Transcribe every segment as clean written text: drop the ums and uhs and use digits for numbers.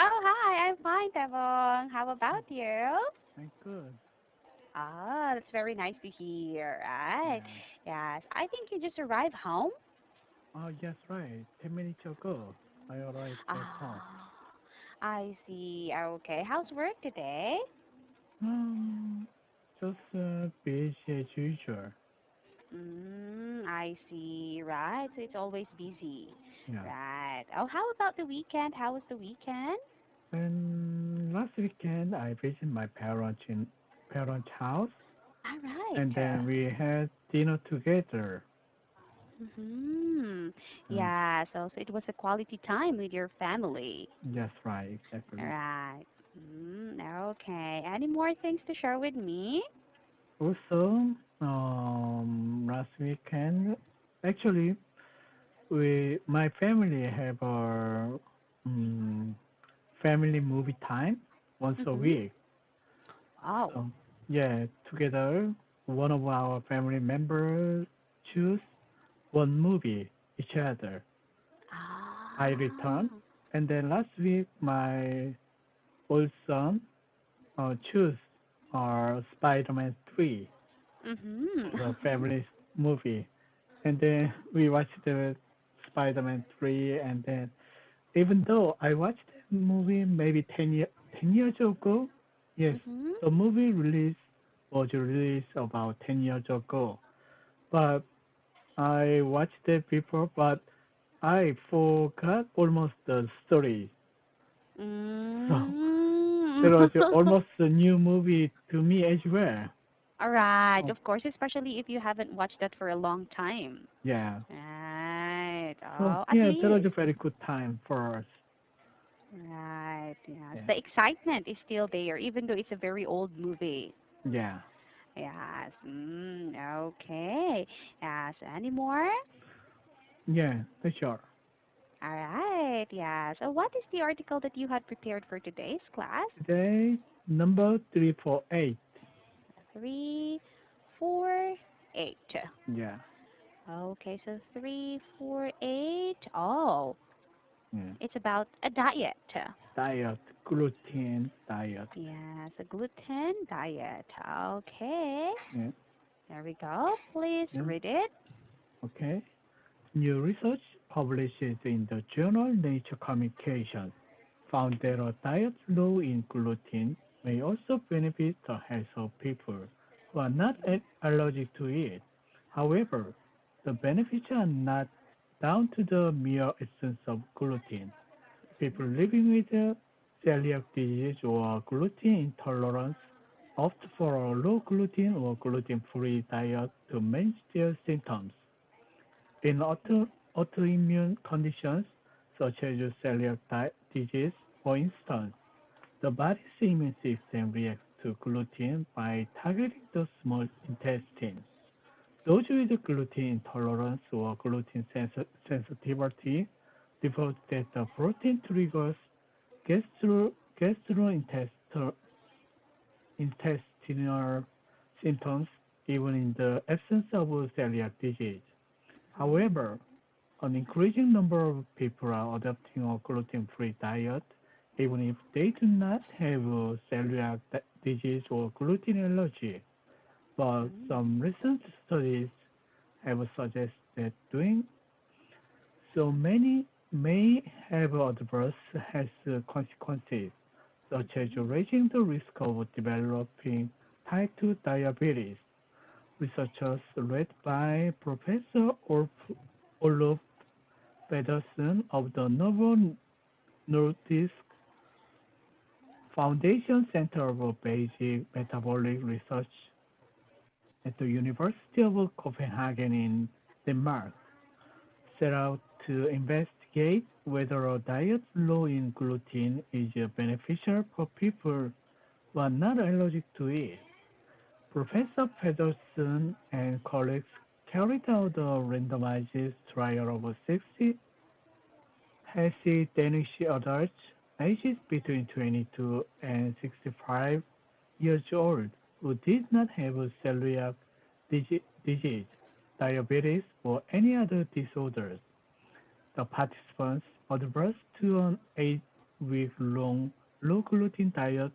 Oh, hi. I'm fine, Devon. How about you? I'm good. Ah, that's very nice to hear. Right. Yeah. Yes. I think you just arrived home. Oh, yes, right. 10 minutes ago, I arrived back home. Ah, I see. Okay. How's work today? Um, just busy as usual. I see. Right. So it's always busy. Yeah. Right. Oh, how about the weekend? How was the weekend? And last weekend, I visited my parents' house, All right. and then we had dinner together. Mm-hmm. Mm, Yeah. So it was a quality time with your family. yes, right, exactly. Right. Okay. Any more things to share with me? Also, last weekend, actually, my family have a um, family movie time once a Mm-hmm. week. Wow. So yeah, together, one of our family members choose one movie each other. I return, Ah. and then last week my old son choose Spider-Man 3 Mm-hmm. for the family movie, and then we watched the Spider-Man 3, and then even though I watched that movie maybe 10 years ago, yes, Mm-hmm. the movie was released about 10 years ago. But I watched it before, but I forgot almost the story. So Mm. it was almost a new movie to me as well. All right. Oh, Of course, especially if you haven't watched that for a long time. yeah. Right. So Oh, at yeah, that was least. a very good time for us. Right. Yes. Yeah. The excitement is still there, even though it's a very old movie. Yeah. Yes. Okay. Yes. Any more? Yeah, for sure. All right. Yeah. So, what is the article that you had prepared for today's class? Today, number 348. 348. Yeah. Okay. So 348. Oh, Yeah. it's about a diet. Diet, gluten diet. Yes, a gluten diet. Okay. Yeah. There we go. Please Yeah. read it. Okay. New research published in the journal Nature Communications found that a diet low in gluten may also benefit the health of people who are not allergic to it. However, the benefits are not down to the mere essence of gluten. People living with celiac disease or gluten intolerance opt for a low gluten or gluten-free diet to manage their symptoms. In autoimmune conditions such as celiac disease, for instance, the body's immune system reacts to gluten by targeting the small intestine. Those with gluten intolerance or gluten sensitivity report that the protein triggers gastrointestinal symptoms even in the absence of celiac disease. Mm. However, an increasing number of people are adopting a gluten-free diet even if they do not have celiac disease or gluten allergy. But Mm. some recent studies have suggested that doing so many may have adverse health consequences, such as Mm-hmm. raising the risk of developing type 2 diabetes. Researchers led by Professor Olof Pedersen of the Novo Nordisk Foundation Center for Basic Metabolic Research at the University of Copenhagen in Denmark set out to investigate whether a diet low in gluten is beneficial for people who are not allergic to it. Professor Pedersen and colleagues carried out a randomized trial of 60 healthy Danish adults aged between 22 and 65 years old who did not have celiac disease, diabetes, or any other disorders. The participants advanced to an 6-week long low gluten diet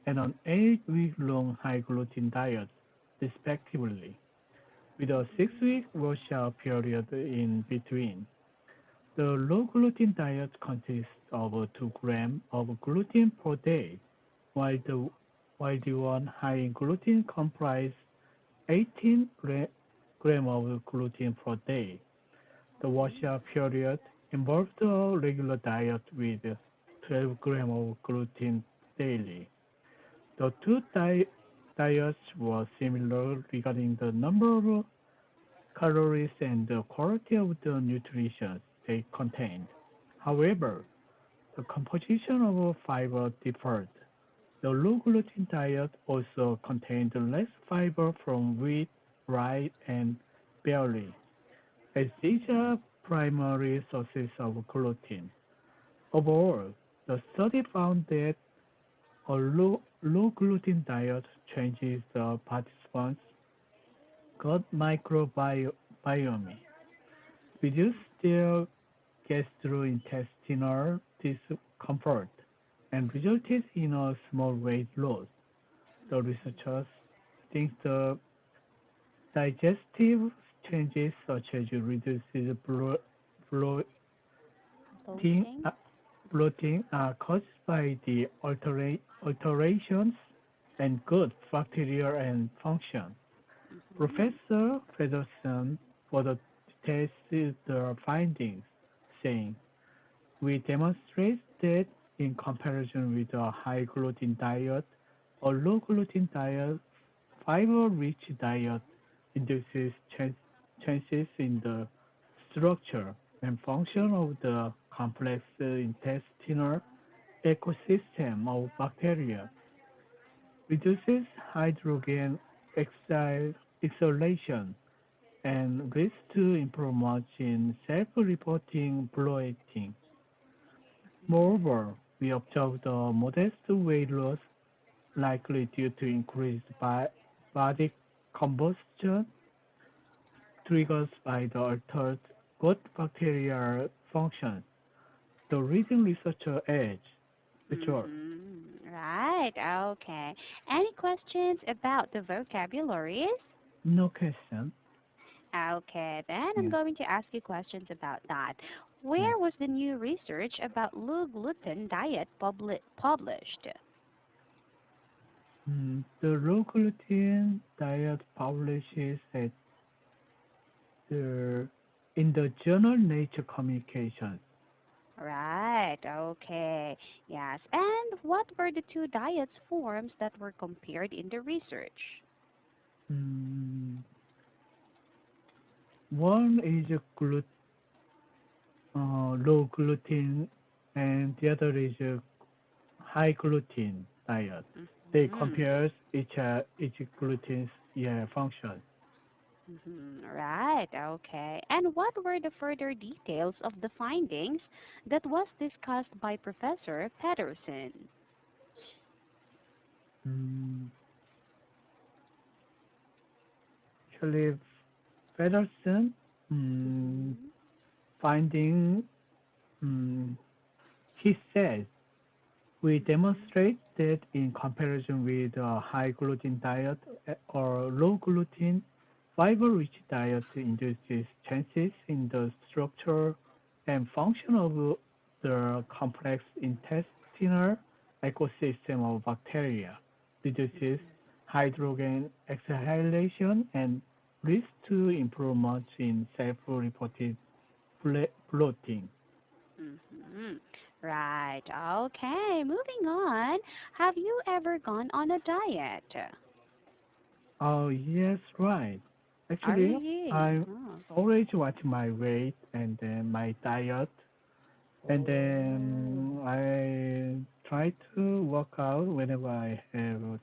and an 8-week long high gluten diet, respectively, with a Mhm. 6-week washout period in between. The low gluten diet consists of 2 grams of gluten per day, while the one high in gluten comprises 18 grams of gluten per day. The Mhm. washout period involved a regular diet with 12 grams of gluten daily. The two diets were similar regarding the number of calories and the quality of the nutrition they contained. However, the composition of fiber differed. The low gluten diet also contained less fiber from wheat, rye, and barley, as these are primary sources of gluten. Overall, the study found that a low gluten diet changes the participants' gut microbiome, reduces their gastrointestinal discomfort, and resulted in a small weight loss. The researchers think the digestive changes such as reduces bloating, Bloating. uh, bloating are caused by the alterations and good bacterial and function. Mhm. Professor Frederickson further tested the findings, saying, we demonstrate that in comparison with a high gluten diet, a low gluten diet, fiber-rich diet induces changes in the structure and function of the complex intestinal ecosystem of bacteria, reduces hydrogen exhalation, and leads to improvements in self-reporting bloating. Mhm. Moreover, we observed a modest weight loss likely due to increased body combustion triggered by the altered gut bacterial functions. The reading researcher edge. Richard, Right. Okay. Any questions about the vocabularies? no question. Okay, then I'm Yeah, going to ask you questions about that. yeah. Where was the new research about low gluten diet published? The low gluten diet publishes at the in the journal Nature Communications. Right. Okay. Yes. And what were the two diets forms that were compared in the research? Mm, One is low gluten, and the other is a high gluten diet. They Mhm. compare each gluten's, yeah, functions. Right. Okay. And what were the further details of the findings that was discussed by Professor Pedersen? Mm, Actually, Federson Mhm. finding, mm, he says, we Mhm. demonstrate that in comparison with a high gluten diet or low gluten, fiber-rich diet induces changes in the structure and function of the complex intestinal ecosystem of bacteria, reduces hydrogen exhalation, and leads to improvements in self-reported bloating. Mm-hmm. Right. Okay. Moving on. Have you ever gone on a diet? Oh, yes, right. Oh, Actually, really? I Oh. always watch my weight and then my diet, and Oh. then I try to work out whenever I have a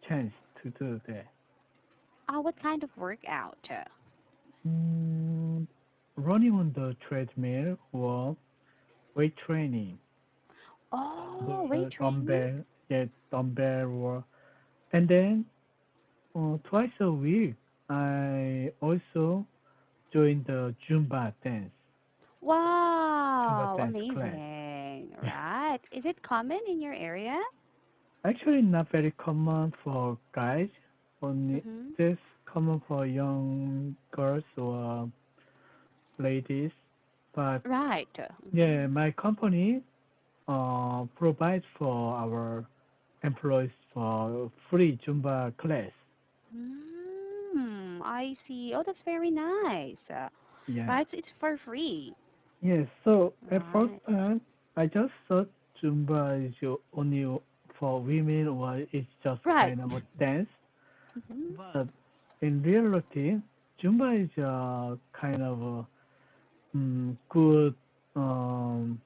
chance to do that. What kind of workout? Mm, Running on the treadmill or weight training, Oh, weight training? dumbbell, yeah, dumbbell, and then twice a week I also join the Zumba Wow, dance class. amazing. Yeah. Right. Is it common in your area? Actually, not very common for guys. Only Mm-hmm. this common for young girls or ladies. But Right. yeah, Mm-hmm. my company provides for our employees for free Zumba class. I see. Oh, that's very nice. Yeah. Right, so it's for free. Yes. So at first Right. time, I just thought Zumba is only for women or it's just Right. kind of a dance. Mm-hmm. But in reality, Zumba is a kind of a good um,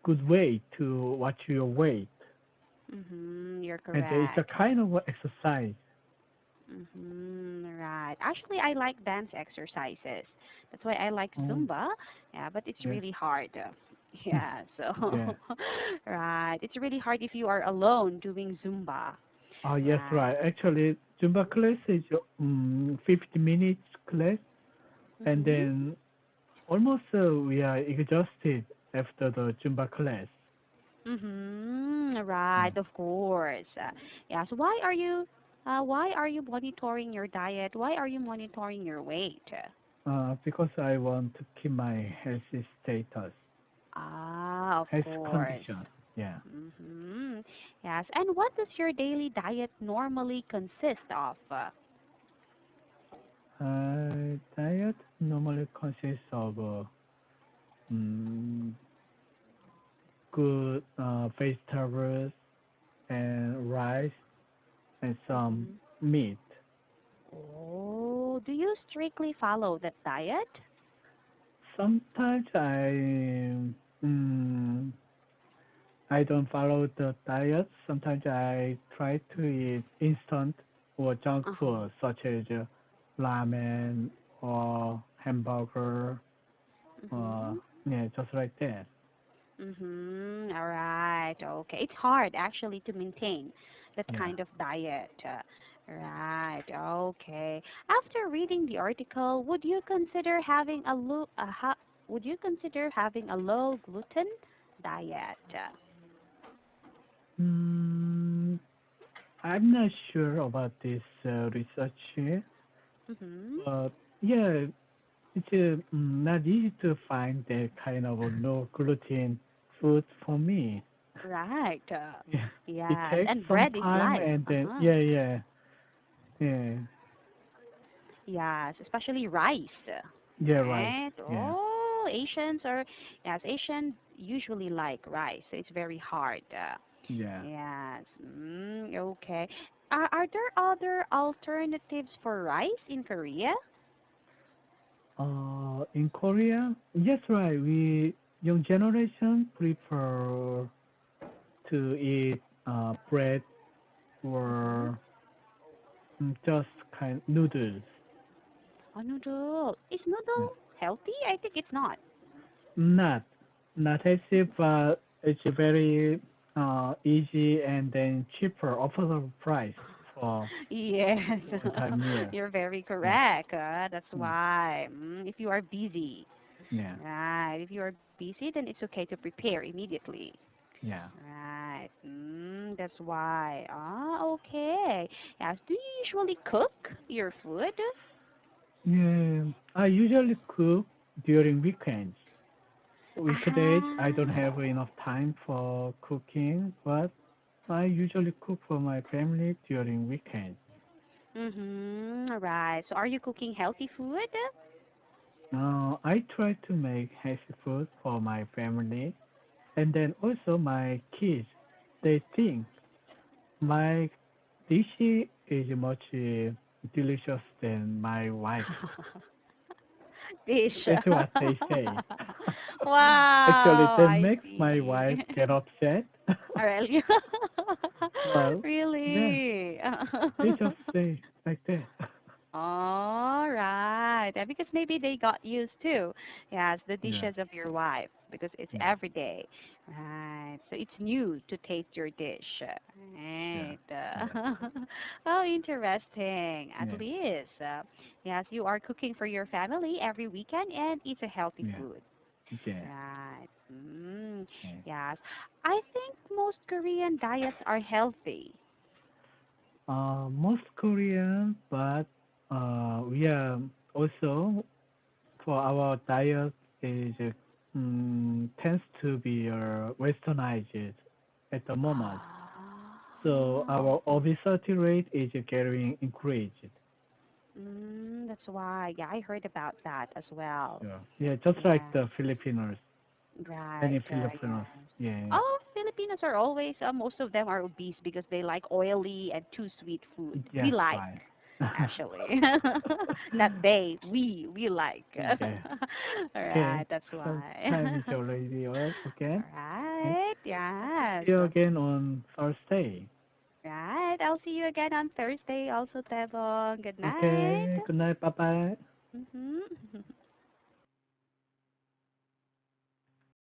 good way to watch your weight, Mm-hmm. You're and it's a correct. kind of a exercise. Right. Actually, I like dance exercises. That's why I like Oh, Zumba. Yeah, but it's yeah, really hard. Yeah, yeah. so right. It's really hard if you are alone doing Zumba. Oh, yes, Right. right. Actually, Zumba class is 50 minutes class, and Mhm. then almost we are exhausted after the Zumba class. Right, Yeah. of course. Yeah, so why are you monitoring your diet? Why are you monitoring your weight? Because I want to keep my healthy status, Ah, of health course. condition. Yeah. Mhm. Yes. And what does your daily diet normally consist of? Diet normally consists of mm, good vegetables and rice and some Mhm. meat. Oh, do you strictly follow that diet? Sometimes mm, I don't follow the diet. Sometimes I try to eat instant or junk Uh-huh. food such as ramen or hamburger or Mhm. yeah, just like that. All right. Okay. It's hard actually to maintain that Yeah. kind of diet. Right. Okay. After reading the article, would you consider having a low gluten diet? Mm, I'm not sure about this research here, Mhm. but yeah, it's not easy to find that kind of a no gluten food for me. Right. Yeah, it Yes. takes And some bread is time, life. and then Uh-huh. yeah, Yes, especially rice. yeah, right, Right? yeah, Oh, Asians usually like rice, so it's very hard. yeah. Yes. Okay. Are there other alternatives for rice in Korea? In Korea, yes, right. We young generation prefer to eat bread Mm-hmm. or just kind noodles. A noodle. Is Yeah. noodle healthy? I think it's not. Not not healthy, but it's very easy and then cheaper, affordable price for Yes, one-time meal. you're very Yeah, correct. That's yeah, why. If you are busy, yeah, right? If you are busy, then it's okay to prepare immediately. yeah. Right. That's why. Ah, okay. Yes. Do you usually cook your food? Yeah, I usually cook during weekends. Weekdays, I don't Ah. have enough time for cooking, but I usually cook for my family during weekends. Right. So, are you cooking healthy food? I try to make healthy food for my family, and then also my kids. They think my dish is much delicious than my wife's. Dish. That's what they say. Actually, Wow. that I makes my wife see. get upset. Really? Well, yeah, Really? they just say like that. All right. Because maybe they got used to, yes, the Yeah, dishes of your wife because it's yeah, every day. Right. So it's new to taste your dish. yeah, Right. yeah, Oh, interesting. At yeah, least, yes, you are cooking for your family every weekend and it's a healthy yeah, food. yeah. Right. Yeah. Yes. I think most Korean diets are healthy. Most Korean, but we are also for our diet is tends to be westernized at the moment. So Ah, our okay. obesity rate is getting increased. That's why. Yeah, I heard about that as well. Sure. Yeah, just like Yeah. the Filipinos, Right. many Filipinos. Yes. Yeah, Oh, Filipinos are always, most of them are obese because they like oily and too sweet food. We that's like, right. actually. Not they, we like. Yeah. All Okay. right, that's So why. time is already up All again. Okay. right, Hope to yes. see you again on Thursday. Right, I'll see you again on Thursday also, Tebong. Good night. Okay. Good night. Bye bye. Mm-hmm.